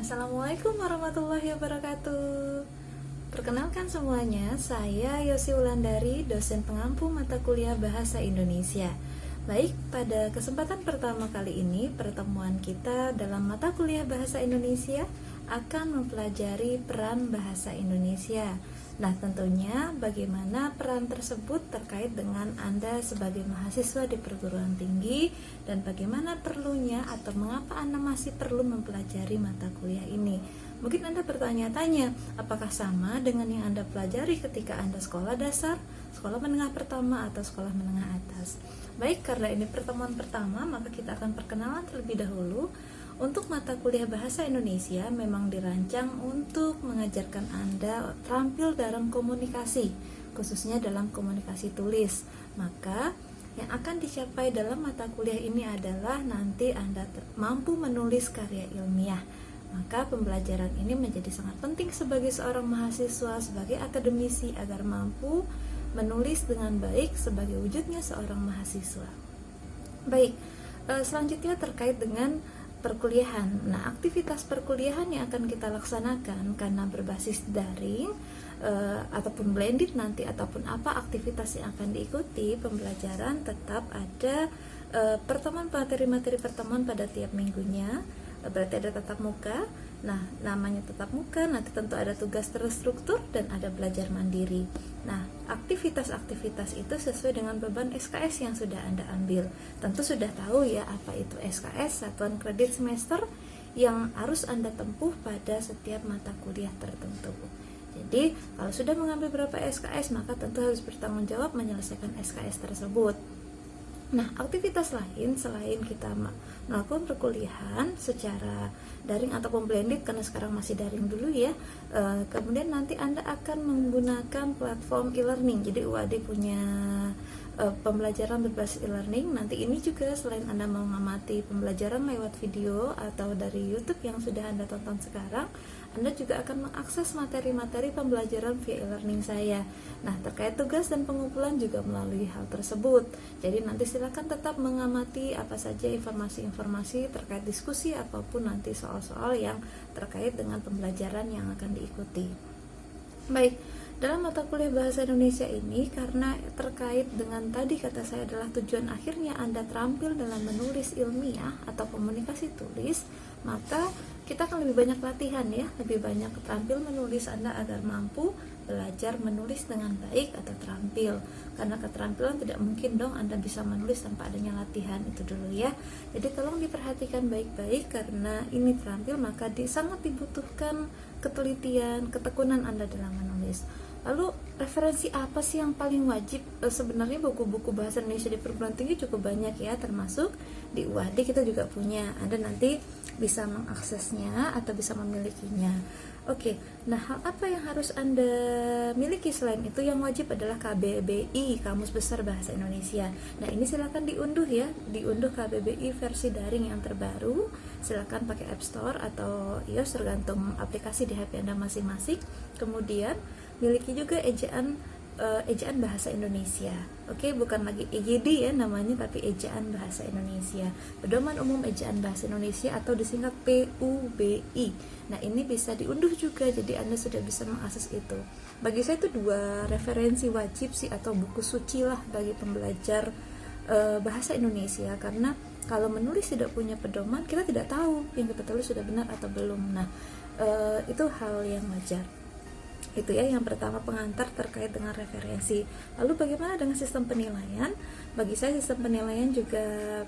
Assalamualaikum warahmatullahi wabarakatuh. Perkenalkan semuanya, saya Yosi Wulandari, dosen pengampu mata kuliah Bahasa Indonesia. Baik, pada kesempatan pertama kali ini, pertemuan kita dalam mata kuliah Bahasa Indonesia akan mempelajari peran bahasa Indonesia. Nah, tentunya bagaimana peran tersebut terkait dengan Anda sebagai mahasiswa di perguruan tinggi dan bagaimana perlunya atau mengapa Anda masih perlu mempelajari mata kuliah ini. Mungkin Anda bertanya-tanya, apakah sama dengan yang Anda pelajari ketika Anda sekolah dasar, sekolah menengah pertama, atau sekolah menengah atas? Baik, karena ini pertemuan pertama, maka kita akan perkenalan terlebih dahulu. Untuk mata kuliah Bahasa Indonesia memang dirancang untuk mengajarkan Anda terampil dalam komunikasi, khususnya dalam komunikasi tulis. Maka yang akan dicapai dalam mata kuliah ini adalah nanti Anda mampu menulis karya ilmiah. Maka pembelajaran ini menjadi sangat penting sebagai seorang mahasiswa, sebagai akademisi agar mampu menulis dengan baik sebagai wujudnya seorang mahasiswa. Baik, selanjutnya terkait dengan perkuliahan. Nah, aktivitas perkuliahan yang akan kita laksanakan karena berbasis daring ataupun blended nanti, ataupun apa aktivitas yang akan diikuti, pembelajaran tetap ada pertemuan materi-materi pertemuan pada tiap minggunya. Berarti ada tatap muka. Nah, namanya tatap muka, nanti tentu ada tugas terstruktur dan ada belajar mandiri. Nah, aktivitas-aktivitas itu sesuai dengan beban SKS yang sudah Anda ambil. Tentu sudah tahu ya apa itu SKS, satuan kredit semester, yang harus Anda tempuh pada setiap mata kuliah tertentu. Jadi, kalau sudah mengambil berapa SKS, maka tentu harus bertanggung jawab menyelesaikan SKS tersebut. Nah, aktivitas lain selain kita melakukan perkuliahan secara daring ataupun blended, karena sekarang masih daring dulu ya, kemudian nanti Anda akan menggunakan platform e-learning. Jadi UAD punya pembelajaran berbasis e-learning. Nanti ini juga selain Anda mengamati pembelajaran lewat video atau dari YouTube yang sudah Anda tonton sekarang, Anda juga akan mengakses materi-materi pembelajaran via e-learning saya. Nah, terkait tugas dan pengumpulan juga melalui hal tersebut. Jadi nanti silakan tetap mengamati apa saja informasi-informasi terkait diskusi ataupun nanti soal-soal yang terkait dengan pembelajaran yang akan diikuti. Baik, dalam mata kuliah Bahasa Indonesia ini, karena terkait dengan tadi kata saya adalah tujuan akhirnya Anda terampil dalam menulis ilmiah atau komunikasi tulis, maka kita akan lebih banyak latihan ya, lebih banyak terampil menulis Anda agar mampu belajar menulis dengan baik atau terampil. Karena keterampilan tidak mungkin dong Anda bisa menulis tanpa adanya latihan, itu dulu ya. Jadi tolong diperhatikan baik-baik, karena ini terampil maka sangat dibutuhkan ketelitian, ketekunan Anda dalam menulis. Lalu referensi apa sih yang paling wajib? Sebenarnya buku-buku bahasa Indonesia di perguruan tinggi cukup banyak ya, termasuk di UAD kita juga punya. Anda nanti bisa mengaksesnya atau bisa memilikinya. Oke, nah hal apa yang harus Anda miliki selain itu? Yang wajib adalah KBBI, Kamus Besar Bahasa Indonesia. Nah, ini silakan diunduh ya, diunduh KBBI versi daring yang terbaru. Silakan pakai App Store atau iOS tergantung aplikasi di HP Anda masing-masing. Kemudian miliki juga ejaan bahasa Indonesia. Oke, bukan lagi EYD ya namanya, tapi ejaan bahasa Indonesia. Pedoman Umum Ejaan Bahasa Indonesia atau disingkat PUBI. Nah, ini bisa diunduh juga, jadi Anda sudah bisa mengakses itu. Bagi saya itu 2 referensi wajib sih, atau buku suci lah bagi pembelajar bahasa Indonesia, karena kalau menulis tidak punya pedoman, kita tidak tahu yang kita tulis sudah benar atau belum. Nah, itu hal yang wajar. Itu ya yang pertama, pengantar terkait dengan referensi. Lalu bagaimana dengan sistem penilaian? Bagi saya sistem penilaian juga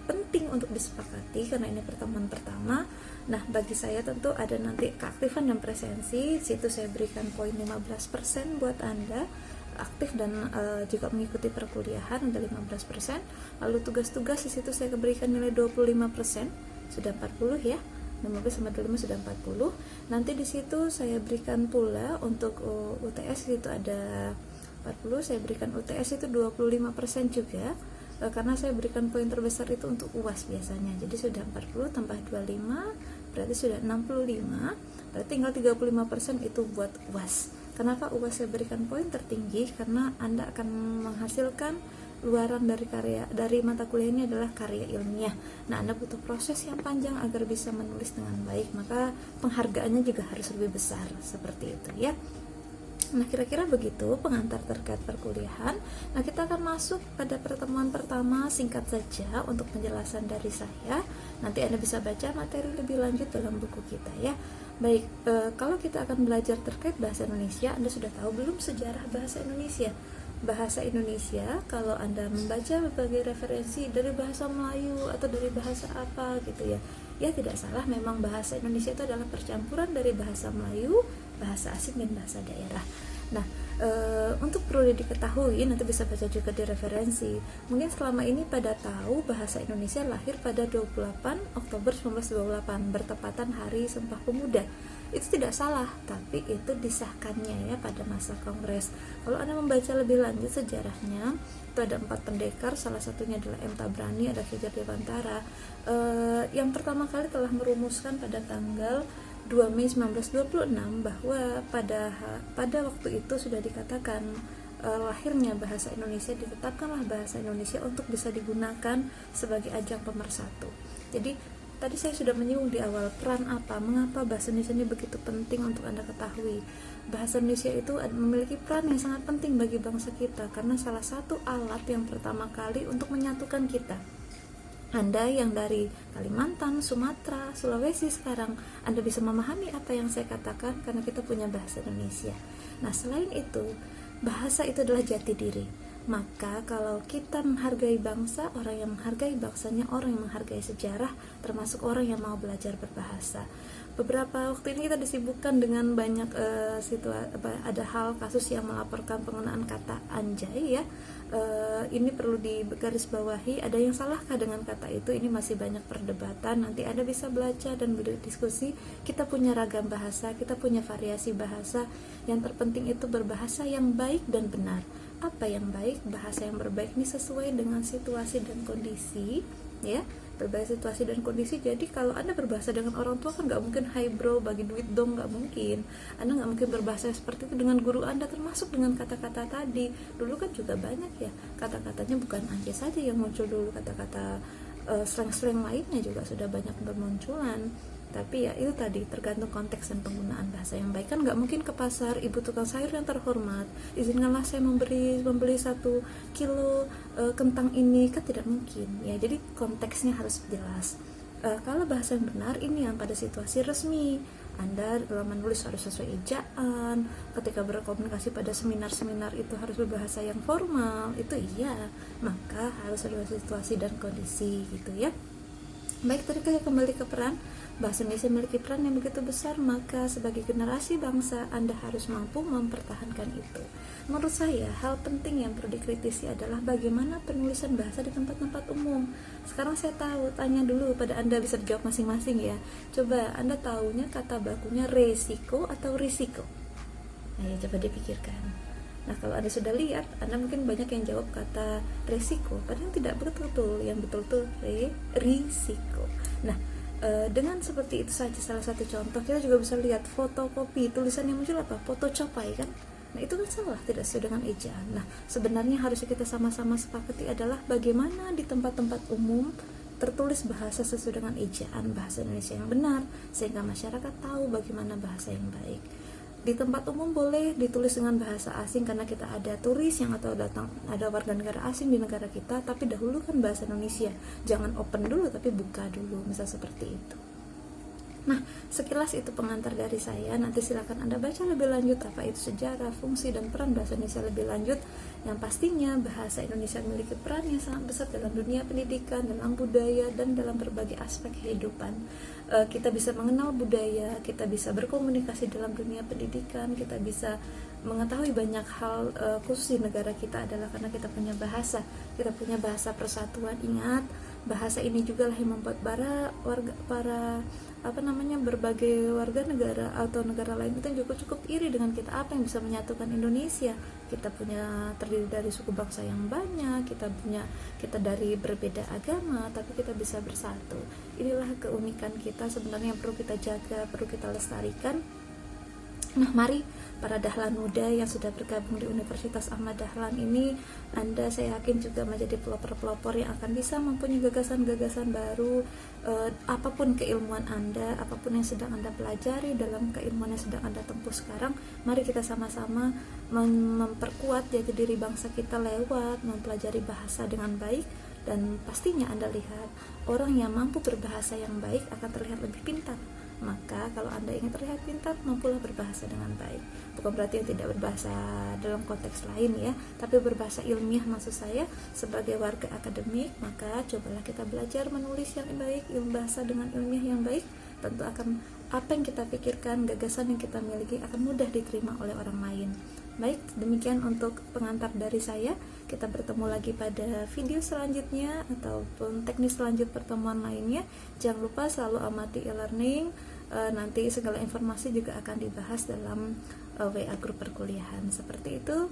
penting untuk disepakati karena ini pertemuan pertama. Nah, bagi saya tentu ada nanti keaktifan dan presensi. Situ saya berikan poin 15% buat Anda aktif dan juga mengikuti perkuliahan, ada 15%. Lalu tugas-tugas di situ saya berikan nilai 25%, sudah 40 ya. 15 sama 25 sudah 40. Nanti di situ saya berikan pula untuk UTS itu ada 40, saya berikan UTS itu 25% juga, karena saya berikan poin terbesar itu untuk UAS biasanya. Jadi sudah 40 tambah 25 berarti sudah 65, berarti tinggal 35% itu buat UAS. Kenapa UAS saya berikan poin tertinggi? Karena Anda akan menghasilkan luaran dari mata kuliah ini adalah karya ilmiah. Nah, Anda butuh proses yang panjang agar bisa menulis dengan baik, maka penghargaannya juga harus lebih besar, seperti itu ya. Nah, kira-kira begitu pengantar terkait perkuliahan. Nah, kita akan masuk pada pertemuan pertama, singkat saja untuk penjelasan dari saya. Nanti Anda bisa baca materi lebih lanjut dalam buku kita ya. Baik, kalau kita akan belajar terkait bahasa Indonesia, Anda sudah tahu belum sejarah bahasa Indonesia? Bahasa Indonesia, kalau Anda membaca berbagai referensi dari bahasa Melayu atau dari bahasa apa gitu ya, ya tidak salah, memang bahasa Indonesia itu adalah percampuran dari bahasa Melayu, bahasa asing, dan bahasa daerah. Nah, untuk perlu diketahui, nanti bisa baca juga di referensi. Mungkin selama ini pada tahu bahasa Indonesia lahir pada 28 Oktober 1928 bertepatan Hari Sumpah Pemuda. Itu tidak salah, tapi itu disahkannya ya pada masa Kongres. Kalau Anda membaca lebih lanjut sejarahnya, itu ada 4 pendekar, salah satunya adalah M. Tabrani, ada Ki Dewantara, yang pertama kali telah merumuskan pada tanggal 2 Mei 1926 bahwa pada waktu itu sudah dikatakan lahirnya bahasa Indonesia, ditetapkanlah bahasa Indonesia untuk bisa digunakan sebagai ajang pemersatu. Jadi tadi saya sudah menyinggung di awal peran apa, mengapa bahasa Indonesia ini begitu penting untuk Anda ketahui. Bahasa Indonesia itu memiliki peran yang sangat penting bagi bangsa kita karena salah satu alat yang pertama kali untuk menyatukan kita. Anda yang dari Kalimantan, Sumatera, Sulawesi sekarang, Anda bisa memahami apa yang saya katakan karena kita punya bahasa Indonesia. Nah, selain itu, bahasa itu adalah jati diri. Maka kalau kita menghargai bangsa, orang yang menghargai bangsanya, orang yang menghargai sejarah, termasuk orang yang mau belajar berbahasa. Beberapa waktu ini kita disibukkan dengan banyak ada hal kasus yang melaporkan penggunaan kata anjay ya. Ini perlu digarisbawahi, ada yang salahkah dengan kata itu? Ini masih banyak perdebatan. Nanti Anda bisa belajar dan berdiskusi. Kita punya ragam bahasa, kita punya variasi bahasa. Yang terpenting itu berbahasa yang baik dan benar. Apa yang baik? Bahasa yang berbaik ini sesuai dengan situasi dan kondisi ya, berbagai situasi dan kondisi. Jadi kalau Anda berbahasa dengan orang tua kan nggak mungkin "Hai bro, bagi duit dong", nggak mungkin. Anda nggak mungkin berbahasa seperti itu dengan guru Anda, termasuk dengan kata-kata tadi. Dulu kan juga banyak ya kata-katanya, bukan anjay saja yang muncul dulu, kata-kata slang-slang lainnya juga sudah banyak bermunculan. Tapi ya itu tadi, tergantung konteks dan penggunaan bahasa yang baik. Kan nggak mungkin ke pasar, "Ibu tukang sayur yang terhormat, izinkanlah saya membeli 1 kilo kentang ini", kan tidak mungkin ya. Jadi konteksnya harus jelas. Kalau bahasa yang benar ini yang pada situasi resmi, Anda dalam menulis harus sesuai ejaan, ketika berkomunikasi pada seminar-seminar itu harus berbahasa yang formal, itu iya, maka harus ada situasi dan kondisi gitu ya. Baik, tadi kita kembali ke peran. Bahasa Indonesia memiliki peran yang begitu besar, maka sebagai generasi bangsa Anda harus mampu mempertahankan itu. Menurut saya, hal penting yang perlu dikritisi adalah bagaimana penulisan bahasa di tempat-tempat umum. Sekarang saya tahu, tanya dulu pada Anda, bisa dijawab masing-masing ya. Coba Anda tahunya kata bakunya resiko atau risiko? Nah, ya, coba dipikirkan. Nah, kalau Anda sudah lihat, Anda mungkin banyak yang jawab kata resiko, padahal tidak betul-betul. Yang betul-betul risiko. Nah, dengan seperti itu saja salah satu contoh, kita juga bisa lihat fotokopi, tulisan yang muncul apa? Fotocopai kan? Nah, itu kan salah, tidak sesuai dengan ejaan. Nah, sebenarnya harusnya kita sama-sama sepakati adalah bagaimana di tempat-tempat umum tertulis bahasa sesuai dengan ejaan bahasa Indonesia yang benar, sehingga masyarakat tahu bagaimana bahasa yang baik. Di tempat umum boleh ditulis dengan bahasa asing karena kita ada turis yang atau datang, ada warga negara asing di negara kita, tapi dahulukan bahasa Indonesia. Jangan open dulu tapi buka dulu, misal seperti itu. Nah, sekilas itu pengantar dari saya. Nanti silakan Anda baca lebih lanjut apa itu sejarah, fungsi, dan peran bahasa Indonesia lebih lanjut. Yang pastinya bahasa Indonesia memiliki peran yang sangat besar dalam dunia pendidikan, dalam budaya, dan dalam berbagai aspek kehidupan. Kita bisa mengenal budaya, kita bisa berkomunikasi dalam dunia pendidikan, kita bisa mengetahui banyak hal, khusus di negara kita adalah karena kita punya bahasa. Kita punya bahasa persatuan. Ingat, bahasa ini juga lah yang membuat berbagai warga negara atau negara lain itu cukup iri dengan kita. Apa yang bisa menyatukan Indonesia? Kita punya terdiri dari suku bangsa yang banyak, kita dari berbeda agama, tapi kita bisa bersatu. Inilah keunikan kita sebenarnya yang perlu kita jaga, perlu kita lestarikan. Nah, mari para dahlan muda yang sudah bergabung di Universitas Ahmad Dahlan ini, Anda saya yakin juga menjadi pelopor-pelopor yang akan bisa mempunyai gagasan-gagasan baru. Apapun keilmuan Anda, apapun yang sedang Anda pelajari dalam keilmuan yang sedang Anda tempuh sekarang, mari kita sama-sama memperkuat jati diri bangsa kita lewat mempelajari bahasa dengan baik. Dan pastinya Anda lihat, orang yang mampu berbahasa yang baik akan terlihat lebih pintar. Maka kalau Anda ingin terlihat pintar, mampulah berbahasa dengan baik. Bukan berarti yang tidak berbahasa dalam konteks lain ya, tapi berbahasa ilmiah maksud saya. Sebagai warga akademik, maka cobalah kita belajar menulis yang baik, ilmu bahasa dengan ilmiah yang baik. Tentu akan apa yang kita pikirkan, gagasan yang kita miliki akan mudah diterima oleh orang lain. Baik, demikian untuk pengantar dari saya. Kita bertemu lagi pada video selanjutnya ataupun teknis selanjut pertemuan lainnya. Jangan lupa selalu amati e-learning. Nanti segala informasi juga akan dibahas dalam WA grup perkuliahan. Seperti itu.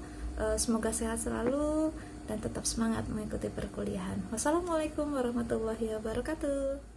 Semoga sehat selalu dan tetap semangat mengikuti perkuliahan. Wassalamualaikum warahmatullahi wabarakatuh.